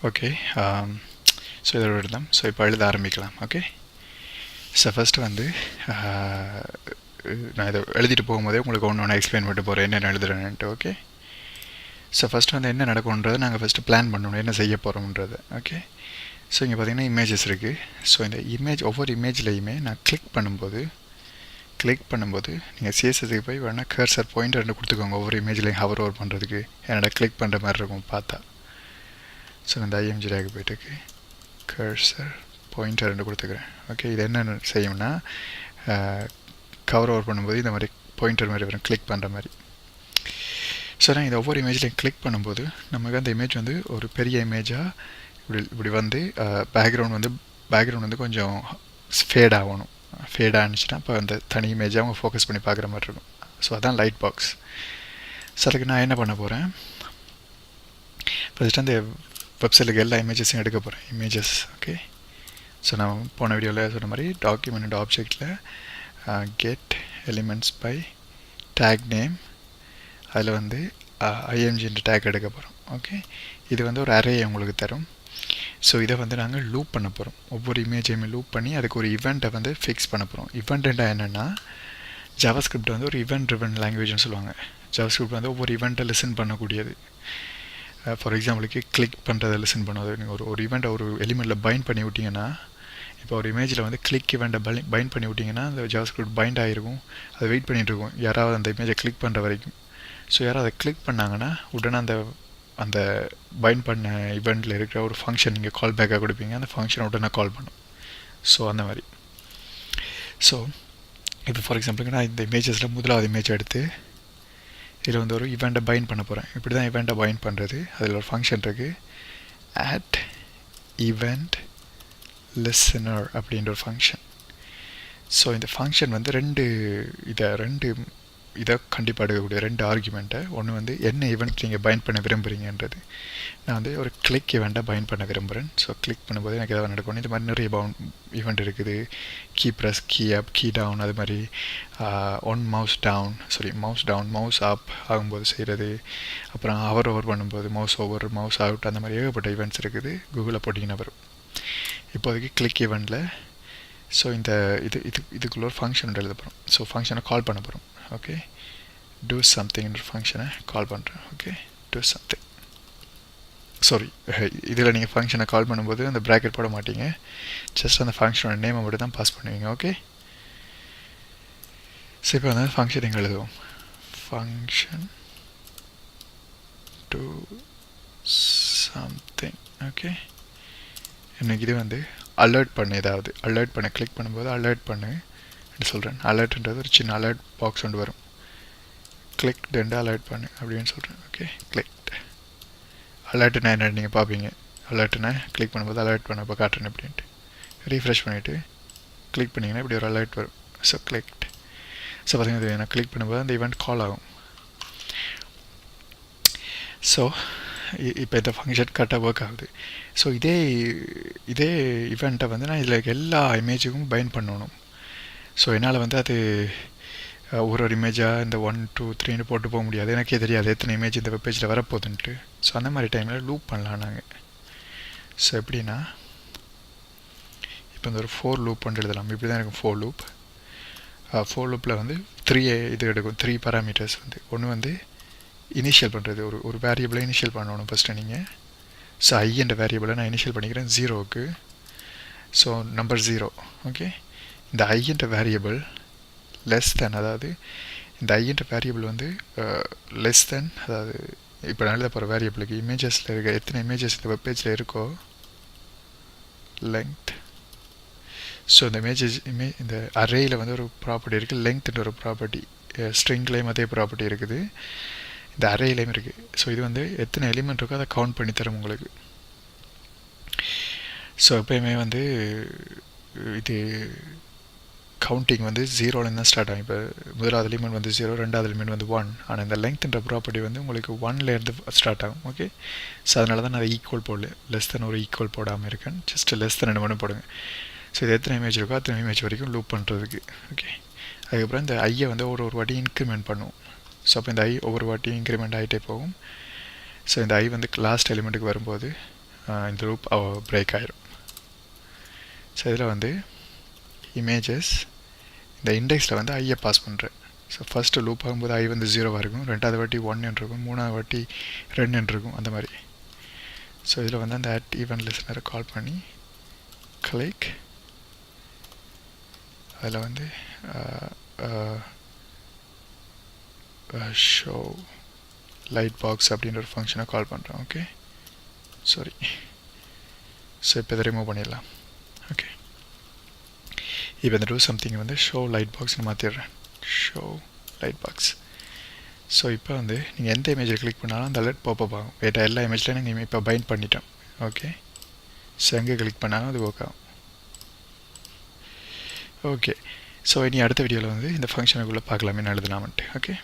Okay, so இதோட விடுதம். So இப்போ எழுத ஆரம்பிக்கலாம். ஓகே, ஸோ ஃபஸ்ட்டு வந்து நான் இதை எழுதிட்டு போகும்போதே உங்களுக்கு ஒன்று ஒன்று எக்ஸ்பிளைன் பண்ணிட்டு போகிறேன் என்னென்ன எழுதுறேன்ட்டு. ஓகே, ஸோ ஃபஸ்ட்டு வந்து என்ன நடக்கும்ன்றதை நாங்கள் ஃபஸ்ட்டு பிளான் பண்ணணும் என்ன செய்ய போகிறோம்ன்றது. ஓகே, ஸோ இங்கே பார்த்தீங்கன்னா இமேஜஸ் இருக்குது. ஸோ இந்த இமேஜ் ஒவ்வொரு இமேஜ்லேயுமே நான் கிளிக் பண்ணும்போது நீங்கள் சிஎஸ்எஸ்க்கு போய் வேணால் கர்சர் பாயிண்டர் ரெண்டு கொடுத்துக்கோங்க. ஒவ்வொரு இமேஜ்லையும் ஹவர் ஓவர் பண்ணுறதுக்கு என்னோட கிளிக் பண்ணுற மாதிரி இருக்கும் பார்த்தா. ஸோ இந்த ஐஎம்ஜி டேக்கு போய்ட்டு கர்சர் பாயிண்டர் ரெண்டு கொடுத்துக்கிறேன். ஓகே, இது என்ன செய்யும்னா கவர் ஓவர் பண்ணும்போது இந்த மாதிரி பாயிண்டர் மாதிரி வரும் கிளிக் பண்ணுற மாதிரி. ஸோ நான் இந்த ஒவ்வொரு இமேஜ்லையும் கிளிக் பண்ணும்போது நமக்கு அந்த இமேஜ் வந்து ஒரு பெரிய இமேஜாக இப்படி வந்து பேக்ரவுண்ட் வந்து கொஞ்சம் ஃபேட் ஆகணும். ஃபேட் ஆனிச்சுன்னா இப்போ அந்த தனி இமேஜாக அவங்க ஃபோக்கஸ் பண்ணி பார்க்குற மாதிரி இருக்கும். ஸோ அதான் லைட் பாக்ஸ். ஸோ அதுக்கு நான் என்ன பண்ண போகிறேன், ஃபஸ்ட்டு அந்த வெப்சைட்டுக்கு எல்லா இமேஜஸையும் எடுக்க போகிறேன். இமேஜஸ். ஓகே, ஸோ நான் போன வீடியோவில் சொன்ன மாதிரி டாக்குமெண்ட் ஆப்ஜெக்டில் get elements by tag name, அதில் வந்து ஐஎம்ஜின்ற டேக் எடுக்க போகிறோம். ஓகே, இது வந்து ஒரு அரே உங்களுக்கு தரும். ஸோ இதை வந்து நாங்கள் லூப் பண்ண போகிறோம். ஒவ்வொரு இமேஜையுமே லூப் பண்ணி அதுக்கு ஒரு இவெண்ட்டை வந்து ஃபிக்ஸ் பண்ண போகிறோம். இவெண்ட்டுன்னா என்னென்னா, ஜாவாஸ்கிரிப்ட் வந்து ஒரு இவெண்ட் ட்ரிவன் லாங்குவேஜ்னு சொல்லுவாங்க. ஜாவாஸ்கிரிப்ட் வந்து ஒவ்வொரு இவெண்ட்டை லிசன் பண்ணக்கூடியது. ஃபார் எக்ஸாம்பிளுக்கு கிளிக் பண்ணுறதை லிசன் பண்ணுவது. நீங்கள் ஒரு இவெண்ட்டை ஒரு எலிமெண்ட்டில் பைண்ட் பண்ணி விட்டிங்கன்னா, இப்போ ஒரு இமேஜில் வந்து கிளிக் இவெண்ட்டை பைண்ட் பண்ணி விட்டிங்கன்னா அந்த ஜாவாஸ்கிரிப்ட் பைண்ட் ஆகிருக்கும். அது வெயிட் பண்ணிகிட்டு இருக்கும் யாராவது அந்த இமேஜை கிளிக் பண்ணுற வரைக்கும். ஸோ யாராவது அதை கிளிக் பண்ணாங்கன்னா உடனே அந்த பைண்ட் பண்ண இவெண்ட்டில் இருக்கிற ஒரு ஃபங்க்ஷன் நீங்கள் கால் பேக்காக கொடுப்பீங்க. அந்த ஃபங்க்ஷனை உடனே கால் பண்ணும். ஸோ அந்த மாதிரி. ஸோ இப்போ ஃபார் எக்ஸாம்பிளுக்கு நான் இந்த இமேஜஸில் முதலாவது இமேஜ் எடுத்து இதில் வந்து ஒரு இவெண்ட்டை பைண்ட் பண்ண போகிறேன். இப்படி தான் இவெண்ட்டை பைண்ட் பண்ணுறது. அதில் ஒரு ஃபங்க்ஷன் இருக்குது, add event listener அப்படின்ற ஒரு ஃபங்க்ஷன். ஸோ இந்த ஃபங்க்ஷன் வந்து ரெண்டு இதை கண்டிப்பாக எடுக்கக்கூடிய ரெண்டு ஆர்குமெண்ட்டை. ஒன்று வந்து என்ன ஈவெண்ட் நீங்கள் பைண்ட் பண்ண விரும்புகிறீங்கன்றது. நான் வந்து ஒரு கிளிக் ஈவெண்ட்டை பைண்ட் பண்ண விரும்புகிறேன். ஸோ கிளிக் பண்ணும்போது எனக்கு எதாவது நடக்கணும். இது மாதிரி நிறைய ஈவெண்ட் இருக்குது. Key press, key up, key down, அது மாதிரி மவுஸ் டவுன் மவுஸ் அப் ஆகும்போது செய்கிறது. அப்புறம் ஹவர் ஓவர் பண்ணும்போது மவுஸ் ஓவர், மவுஸ் அவுட், அந்த மாதிரி ஏகப்பட்ட ஈவெண்ட்ஸ் இருக்குது. கூகுளில் போட்டிங்கன்னா வரும். இப்போதைக்கு கிளிக் ஈவெண்ட்டில் ஸோ இதுக்குள்ள ஒரு ஃபங்க்ஷன் எழுத போகிறோம். ஸோ ஃபங்க்ஷனை கால் பண்ண போகிறோம். ஓகே, do somethingன்ற ஃபங்க்ஷனை கால் பண்ணுறேன். Okay, do something. சாரி, இதில் நீங்கள் ஃபங்க்ஷனை கால் பண்ணும்போது அந்த ப்ராக்கெட் போட மாட்டீங்க. ஜஸ்ட் அந்த ஃபங்க்ஷனோட நேமை மட்டும் தான் பாஸ் பண்ணுவீங்க. ஓகே, ஸோ இப்போ வந்து ஃபங்க்ஷன் எங்கே எழுதுவோம். Function do something. ஓகே, எனக்கு இது வந்து அலர்ட் பண்ணு. ஏதாவது அலர்ட் பண்ணு, கிளிக் பண்ணும்போது அலர்ட் பண்ணு அப்படி சொல்கிறேன். அலர்ட்ன்றது ஒரு சின்ன அலர்ட் பாக்ஸ் ஒன்று வரும். கிளிக்டு அலர்ட் பண்ணு அப்படின்னு சொல்கிறேன். ஓகே, கிளிக்டு அலர்ட்னா என்ன நீங்கள் பார்ப்பீங்க. அலர்ட்னா கிளிக் பண்ணும்போது அலர்ட் பண்ண இப்போ காட்டுறேன் அப்படின்ட்டு ரீஃப்ரெஷ் பண்ணிவிட்டு கிளிக் பண்ணிங்கன்னா இப்படி ஒரு அலர்ட் வரும். So clicked. ஸோ பார்த்தீங்கன்னா நான் கிளிக் பண்ணும்போது அந்த ஈவெண்ட் கால் ஆகும். ஸோ இப்போ இந்த ஃபங்க்ஷன் கரெக்டாக ஒர்க் ஆகுது. ஸோ இதே இவெண்ட்டை வந்து நான் இதில் எல்லா இமேஜுக்கும் பைண்ட் பண்ணணும். ஸோ என்னால் வந்து அது ஒரு இமேஜாக இந்த 1 2 3ன்னு போட்டு போக முடியாது. எனக்கே தெரியாது எத்தனை இமேஜ் இந்த வெப்பேஜில் வரப்போகுதுன்ட்டு. ஸோ அந்த மாதிரி டைமில் லூப் பண்ணலாம் நாங்கள். ஸோ எப்படின்னா இப்போ இந்த ஒரு 4 லூப் பண்ணிட்டு எழுதலாம். இப்படி தான் இருக்கும் 4 லூப். 4 லூப்பில் வந்து 3 இது எடுக்கும். 3 பேராமீட்டர்ஸ் வந்து ஒன்று வந்து இனிஷியல் பண்ணுறது. ஒரு வேரியபிளை இனிஷியல் பண்ணணும் ஃபஸ்ட்டு நீங்கள். ஸோ ஐ என்ற வேரியபிளை நான் இனிஷியல் பண்ணிக்கிறேன் 0க்கு. So number 0. ஓகே, இந்த ஐ என்ற வேரியபிள் லெஸ் தென், அதாவது இந்த ஐ என்ற வேரியபிள் வந்து லெஸ் தென், அதாவது இப்போ நான் எழுத போகிற வேரியபிளுக்கு இமேஜஸில் இருக்க எத்தனை இமேஜஸ் இந்த வெப்பேஜில் இருக்கோ லெங்த். ஸோ இந்த இந்த அரேயில் வந்து ஒரு ப்ராப்பர்ட்டி இருக்குது, லெங்க்ன்ற ஒரு ப்ராப்பர்ட்டி. ஸ்ட்ரிங்லேயும் அதே ப்ராப்பர்ட்டி இருக்குது, இந்த அரேலையும் இருக்குது. ஸோ இது வந்து எத்தனை எலிமெண்ட் இருக்கோ அதை கவுண்ட் பண்ணி தரும் உங்களுக்கு. ஸோ எப்போயுமே வந்து இது கவுண்டிங் வந்து 0லேருந்து தான் ஸ்டார்ட் ஆகும். இப்போ முதலாவது எலிமெண்ட் வந்து 0, ரெண்டாவது எலிமெண்ட் வந்து 1. ஆனால் இந்த லெங்க்ன்ற ப்ராப்பர்ட்டி வந்து உங்களுக்கு 1லேருந்து ஸ்டார்ட் ஆகும். ஓகே, ஸோ அதனால தான் நான் அதை ஈக்குவல் போடல, லெஸ் தென் ஒரு ஈக்குவல் போடாமல் இருக்கேன். ஜஸ்ட் லெஸ் தென் 2 மட்டும் போடுங்க. ஸோ இது எத்தனை இமேஜ் இருக்கோ அத்தனை இமேஜ் வரைக்கும் லூப் பண்ணுறதுக்கு. ஓகே, அதுக்கப்புறம் இந்த ஐயை வந்து ஒரு வாட்டி இன்க்ரிமெண்ட் பண்ணுவோம். ஸோ அப்போ இந்த ஐ ஒவ்வொரு வாட்டியும் இன்க்ரிமெண்ட் ஆகிட்டே போகும். ஸோ இந்த ஐ வந்து லாஸ்ட் எலிமெண்ட்டுக்கு வரும்போது இந்த லூப் பிரேக் ஆயிரும். ஸோ இதில் வந்து இமேஜஸ் இந்த இண்டெக்ஸில் வந்து ஐயை பாஸ் பண்ணுறேன். ஸோ ஃபஸ்ட்டு லூப் ஆகும்போது ஐ வந்து 0வாக இருக்கும், ரெண்டாவது வாட்டி 1 இருக்கும், மூணாவது வாட்டி 2 இருக்கும், அந்த மாதிரி. ஸோ இதில் வந்து அந்த அட் ஈவென்ட் லிசனரை கால் பண்ணி கிளிக், அதில் வந்து ஷோ லைட் பாக்ஸ் அப்படின்ற ஒரு ஃபங்க்ஷனை கால் பண்ணுறேன். Okay, sorry. ஸோ இப்போ இதை ரிமூவ் பண்ணிடலாம். ஓகே, இப்போ இந்த டூ சம்திங் வந்து ஷோ லைட் பாக்ஸ்னு மாற்றிடுறேன். Show light box. ஸோ இப்போ வந்து நீங்கள் எந்த இமேஜில் கிளிக் பண்ணாலும் அந்த அலர்ட் பாப்பப் ஆகும். வேறு எல்லா இமேஜ்லையும் நீங்கள் இப்போ பைண்ட் பண்ணிட்டோம். ஓகே, ஸோ எங்கே கிளிக் பண்ணாலும் அது ஒர்க் ஆகும். ஓகே, ஸோ இனி அடுத்த வீடியோவில் வந்து இந்த ஃபங்க்ஷனுக்குள்ளே பார்க்கலாமே எழுதலாமன்ட்டு. ஓகே.